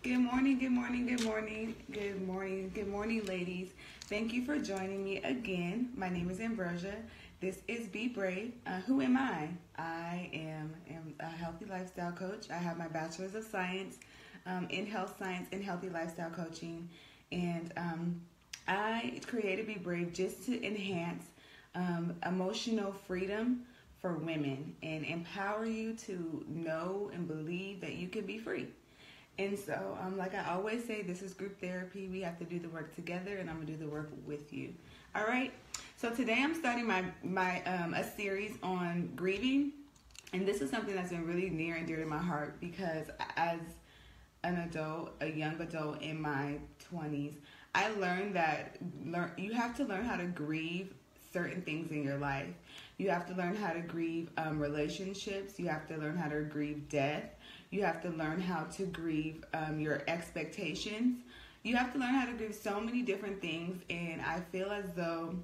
Good morning, good morning, good morning, good morning, good morning, ladies. Thank you for joining me again. My name is Ambrosia. This is B.brave. Who am I? I am a healthy lifestyle coach. I have my bachelor's of science in health science and healthy lifestyle coaching. And I created B.brave just to enhance emotional freedom for women and empower you to know and believe that you can be free. And so, like I always say, this is group therapy. We have to do the work together, and I'm gonna do the work with you. All right. So today I'm starting a series on grieving, and this is something that's been really near and dear to my heart because as an adult, a young adult in my 20s, I learned that you have to learn how to grieve certain things in your life. You have to learn how to grieve relationships. You have to learn how to grieve death. You have to learn how to grieve your expectations. You have to learn how to grieve so many different things, and I feel as though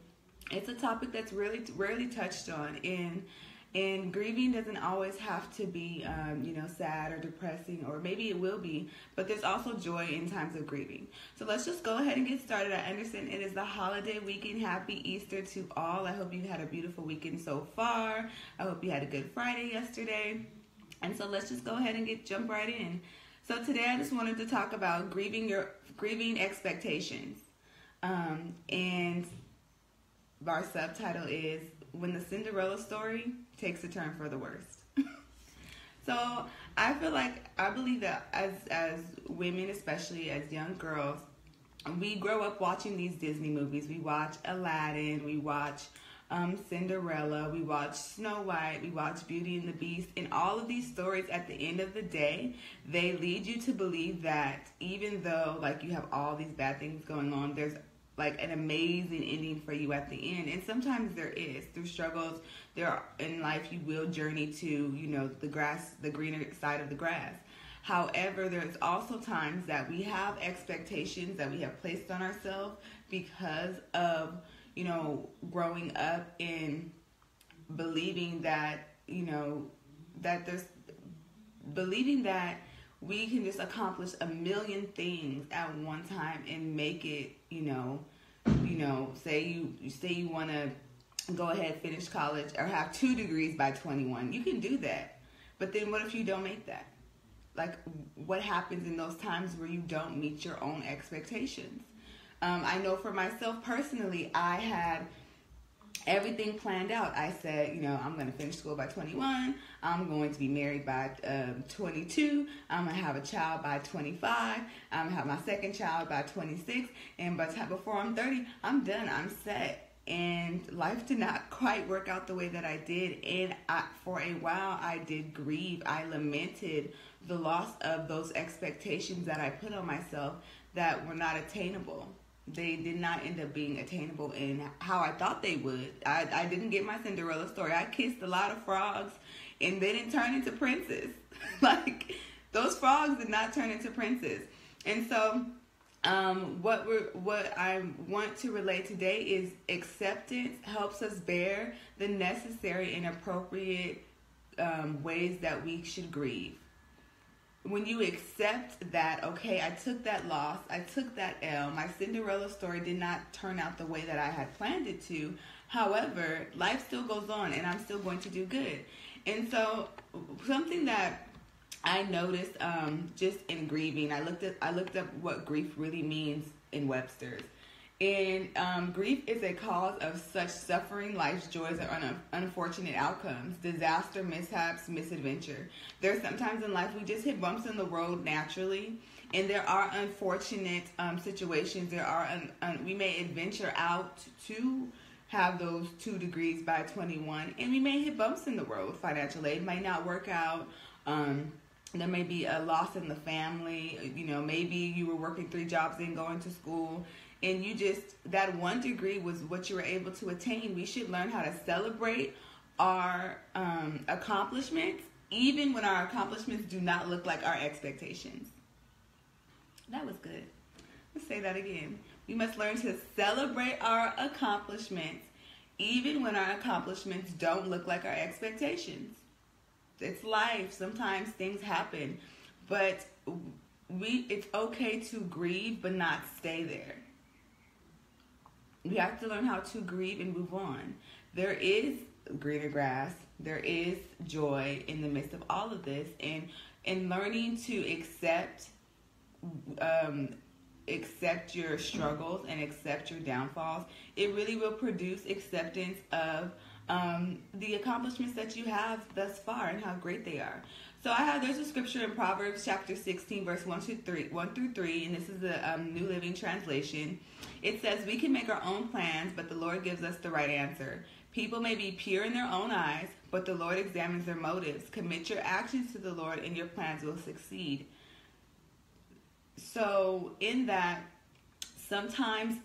it's a topic that's really rarely touched on. And grieving doesn't always have to be, sad or depressing, or maybe it will be, but there's also joy in times of grieving. So let's just go ahead and get started. I understand it is the holiday weekend. Happy Easter to all. I hope you had a beautiful weekend so far. I hope you had a good Friday yesterday. And so let's just go ahead and jump right in. So today I just wanted to talk about grieving expectations. And our subtitle is When the Cinderella Story Takes a Turn for the Worst. So I believe that as women, especially as young girls, we grow up watching these Disney movies. We watch Aladdin, we watch Cinderella, we watch Snow White, we watch Beauty and the Beast, and all of these stories, at the end of the day, they lead you to believe that even though you have all these bad things going on, there's an amazing ending for you at the end. And sometimes there is. Through struggles in life, you will journey to the greener side of the grass. However, there's also times that we have expectations that we have placed on ourselves because of growing up in believing that believing that we can just accomplish a million things at one time and make it, say you want to go ahead, finish college, or have 2 degrees by 21. You can do that. But then what if you don't make that? What happens in those times where you don't meet your own expectations? I know for myself personally, I had everything planned out. I said, I'm going to finish school by 21. I'm going to be married by 22. I'm going to have a child by 25. I'm going to have my second child by 26. And before I'm 30, I'm done. I'm set. And life did not quite work out the way that I did. And for a while, I did grieve. I lamented the loss of those expectations that I put on myself that were not attainable. They did not end up being attainable in how I thought they would. I didn't get my Cinderella story. I kissed a lot of frogs, and they didn't turn into princes. Those frogs did not turn into princes. And so, what I want to relate today is acceptance helps us bear the necessary and appropriate ways that we should grieve. When you accept that, okay, I took that loss, I took that L, my Cinderella story did not turn out the way that I had planned it to. However, life still goes on, and I'm still going to do good. And so, something that I noticed just in grieving, I looked up what grief really means in Webster's. And grief is a cause of such suffering, life's joys, or unfortunate outcomes, disaster, mishaps, misadventure. There's sometimes in life we just hit bumps in the road naturally, and there are unfortunate situations. We may adventure out to have those 2 degrees by 21, and we may hit bumps in the road. Financial aid might not work out. There may be a loss in the family. Maybe you were working 3 jobs and going to school, and that 1 degree was what you were able to attain. We should learn how to celebrate our accomplishments, even when our accomplishments do not look like our expectations. That was good. Let's say that again. We must learn to celebrate our accomplishments, even when our accomplishments don't look like our expectations. It's life. Sometimes things happen, but it's okay to grieve, but not stay there. We have to learn how to grieve and move on. There is greener grass. There is joy in the midst of all of this, and learning to accept your struggles and accept your downfalls. It really will produce acceptance of the accomplishments that you have thus far and how great they are. So there's a scripture in Proverbs chapter 16, verse 1 through 3, and this is the New Living Translation. It says, "We can make our own plans, but the Lord gives us the right answer. People may be pure in their own eyes, but the Lord examines their motives. Commit your actions to the Lord, and your plans will succeed." So in that, sometimes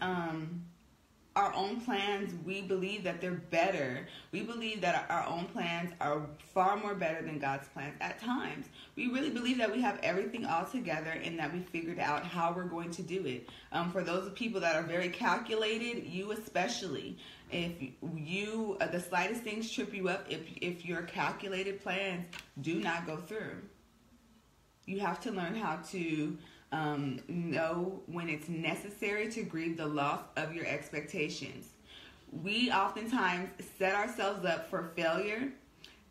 our own plans, we believe that they're better. We believe that our own plans are far more better than God's plans at times. We really believe that we have everything all together and that we figured out how we're going to do it. For those people that are very calculated, you especially, if you the slightest things trip you up, if your calculated plans do not go through, you have to learn how to know when it's necessary to grieve the loss of your expectations. We oftentimes set ourselves up for failure,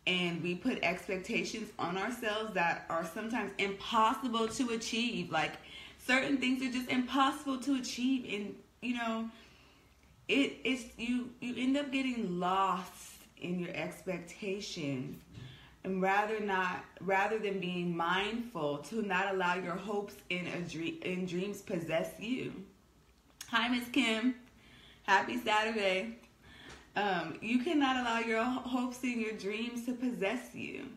and we put expectations on ourselves that are sometimes impossible to achieve. Like, certain things are just impossible to achieve, and you end up getting lost in your expectations. And rather than being mindful to not allow your hopes and dreams possess you. Hi, Miss Kim. Happy Saturday. You cannot allow your hopes and your dreams to possess you.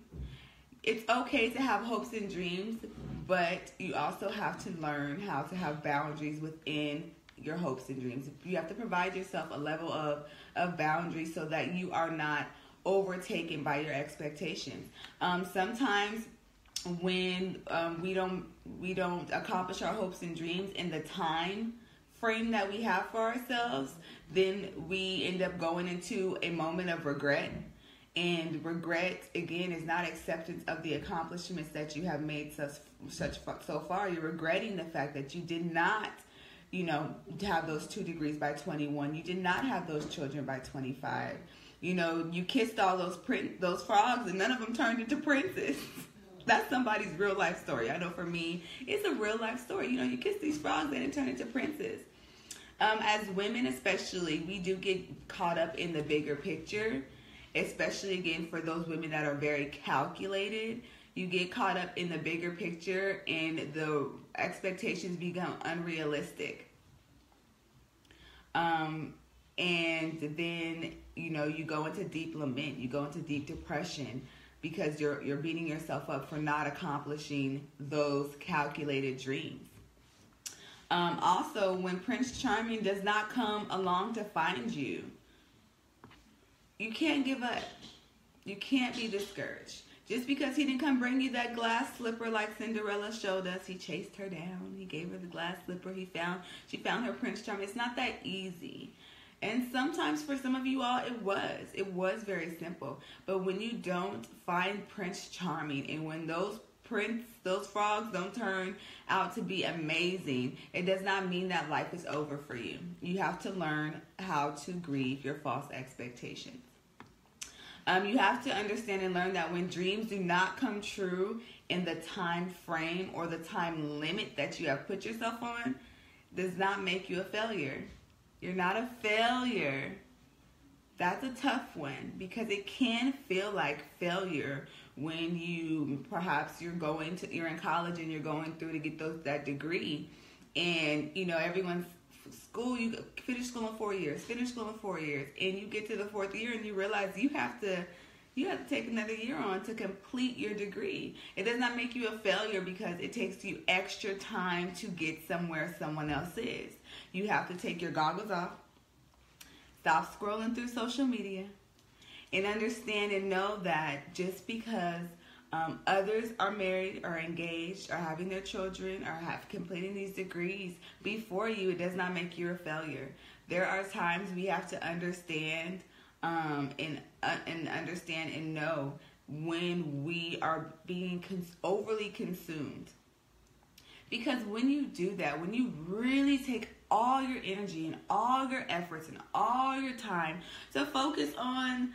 It's okay to have hopes and dreams, but you also have to learn how to have boundaries within your hopes and dreams. You have to provide yourself a level of boundaries so that you are not overtaken by your expectations. Sometimes when we don't accomplish our hopes and dreams in the time frame that we have for ourselves, then we end up going into a moment of regret. And regret, again, is not acceptance of the accomplishments that you have made so far. You're regretting the fact that you did not have those 2 degrees by 21. You did not have those children by 25. You kissed all those frogs and none of them turned into princes. That's somebody's real life story. I know for me, it's a real life story. You kiss these frogs, they didn't turn into princes. As women especially, we do get caught up in the bigger picture, especially again for those women that are very calculated. You get caught up in the bigger picture and the expectations become unrealistic. And then, you go into deep lament, you go into deep depression because you're beating yourself up for not accomplishing those calculated dreams. Also, when Prince Charming does not come along to find you, you can't give up. You can't be discouraged. Just because he didn't come bring you that glass slipper like Cinderella showed us, he chased her down. He gave her the glass slipper. She found her Prince Charming. It's not that easy. And sometimes for some of you all, it was very simple. But when you don't find Prince Charming, and when those frogs don't turn out to be amazing, it does not mean that life is over for you. You have to learn how to grieve your false expectations. You have to understand and learn that when dreams do not come true in the time frame or the time limit that you have put yourself on, does not make you a failure. You're not a failure. That's a tough one because it can feel like failure when you're in college and you're going through to get that degree, and everyone's school, you finish school in 4 years, and you get to the 4th year and you realize you have to take another year on to complete your degree. It does not make you a failure because it takes you extra time to get somewhere someone else is. You have to take your goggles off, stop scrolling through social media, and understand and know that just because others are married or engaged or having their children or have completing these degrees before you, it does not make you a failure. There are times we have to understand and understand and know when we are being overly consumed. Because when you do that, when you really take all your energy and all your efforts and all your time to focus on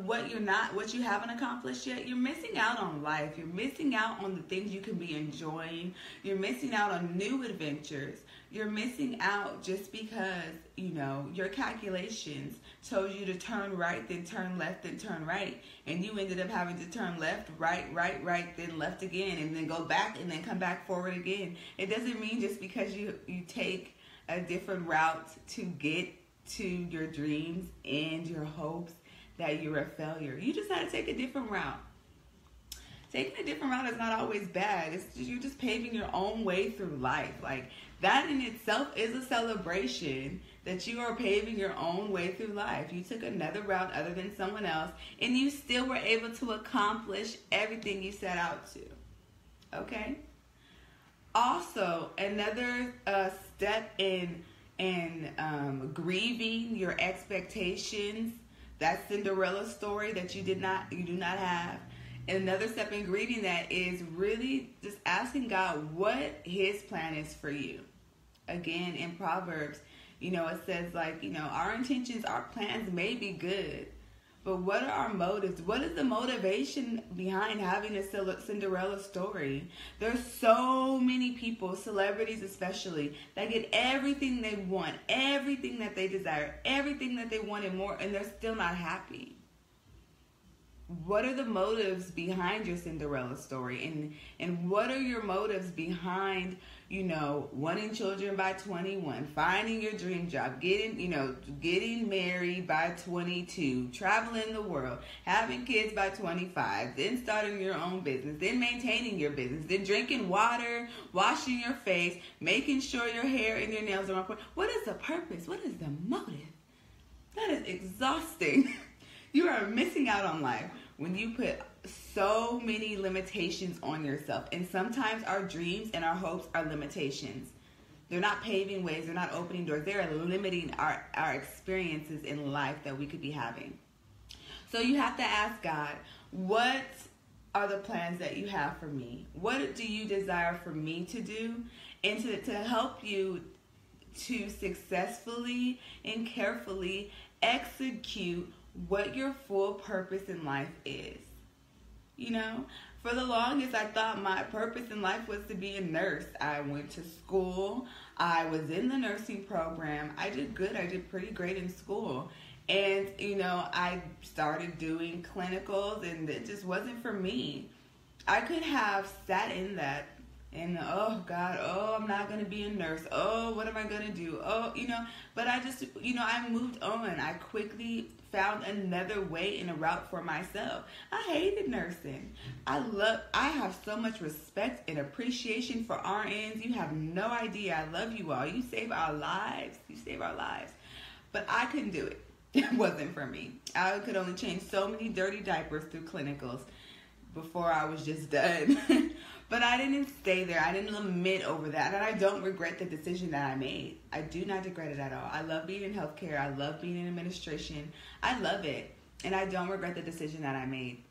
what you haven't accomplished yet, you're missing out on life. You're missing out on the things you can be enjoying. You're missing out on new adventures. You're missing out just because, your calculations told you to turn right, then turn left, then turn right. And you ended up having to turn left, right, then left again, and then go back and then come back forward again. It doesn't mean just because you take a different route to get to your dreams and your hopes that you're a failure. You just had to take a different route. Taking a different route is not always bad. You're just paving your own way through life. Like, that in itself is a celebration that you are paving your own way through life. You took another route other than someone else, and you still were able to accomplish everything you set out to. Okay? Also, another step in grieving your expectations, that Cinderella story that you do not have. And another step in grieving that is really just asking God what His plan is for you. Again, in Proverbs, it says our intentions, our plans may be good, but what are our motives? What is the motivation behind having a Cinderella story? There's so many people, celebrities especially, that get everything they want, everything that they desire, everything that they want and more, and they're still not happy. What are the motives behind your Cinderella story? And what are your motives behind, wanting children by 21, finding your dream job, getting married by 22, traveling the world, having kids by 25, then starting your own business, then maintaining your business, then drinking water, washing your face, making sure your hair and your nails are on point. What is the purpose? What is the motive? That is exhausting. You are missing out on life when you put so many limitations on yourself. And sometimes our dreams and our hopes are limitations. They're not paving ways. They're not opening doors. They're limiting our experiences in life that we could be having. So you have to ask God, what are the plans that you have for me? What do you desire for me to do? And to help you to successfully and carefully execute what your full purpose in life is. For the longest, I thought my purpose in life was to be a nurse. I went to school. I was in the nursing program. I did good. I did pretty great in school. And, I started doing clinicals, and it just wasn't for me. I could have sat in that and, oh, God, I'm not going to be a nurse. Oh, what am I going to do? But I just, I moved on. I quickly found another way and a route for myself. I hated nursing. I have so much respect and appreciation for RNs. You have no idea. I love you all. You save our lives. But I couldn't do it. It wasn't for me. I could only change so many dirty diapers through clinicals before I was just done. But I didn't stay there. I didn't lament over that. And I don't regret the decision that I made. I do not regret it at all. I love being in healthcare. I love being in administration. I love it. And I don't regret the decision that I made.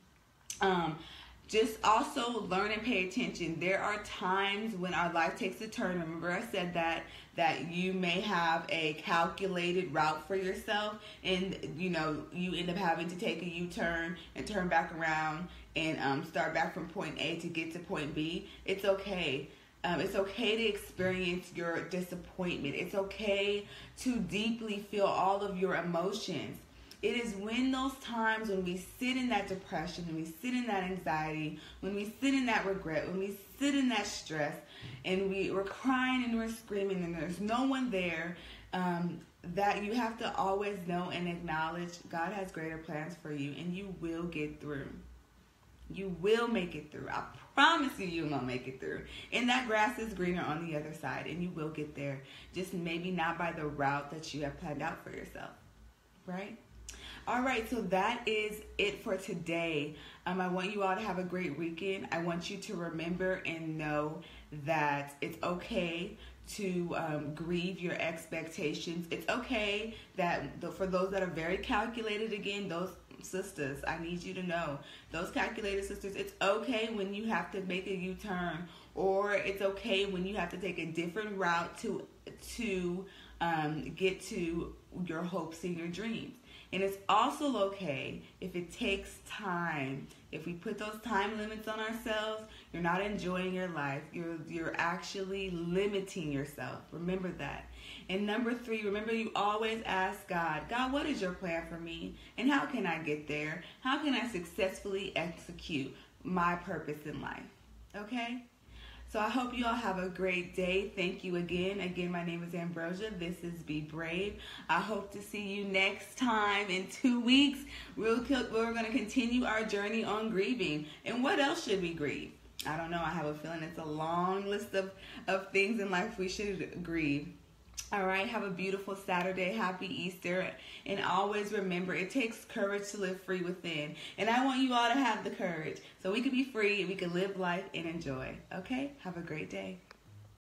Just also learn and pay attention. There are times when our life takes a turn. Remember I said that you may have a calculated route for yourself, and you end up having to take a U-turn and turn back around and start back from point A to get to point B. It's okay. It's okay to experience your disappointment. It's okay to deeply feel all of your emotions. It is when those times when we sit in that depression, when we sit in that anxiety, when we sit in that regret, when we sit in that stress, and we're crying and we're screaming and there's no one there, that you have to always know and acknowledge God has greater plans for you, and you will get through. You will make it through. I promise you will make it through. And that grass is greener on the other side, and you will get there. Just maybe not by the route that you have planned out for yourself. Right? All right, so that is it for today. I want you all to have a great weekend. I want you to remember and know that it's okay to grieve your expectations. It's okay that for those that are very calculated, again, those sisters, I need you to know, those calculated sisters, it's okay when you have to make a U-turn or it's okay when you have to take a different route to get to your hopes and your dreams. And it's also okay if it takes time. If we put those time limits on ourselves, you're not enjoying your life. You're actually limiting yourself. Remember that. And number 3, remember you always ask God, God, what is your plan for me? And how can I get there? How can I successfully execute my purpose in life? Okay? So I hope you all have a great day. Thank you again. Again, my name is Ambrosia. This is Be Brave. I hope to see you next time in 2 weeks. We're going to continue our journey on grieving. And what else should we grieve? I don't know. I have a feeling it's a long list of things in life we should grieve. All right, have a beautiful Saturday. Happy Easter. And always remember, it takes courage to live free within. And I want you all to have the courage so we can be free and we can live life and enjoy. Okay? Have a great day.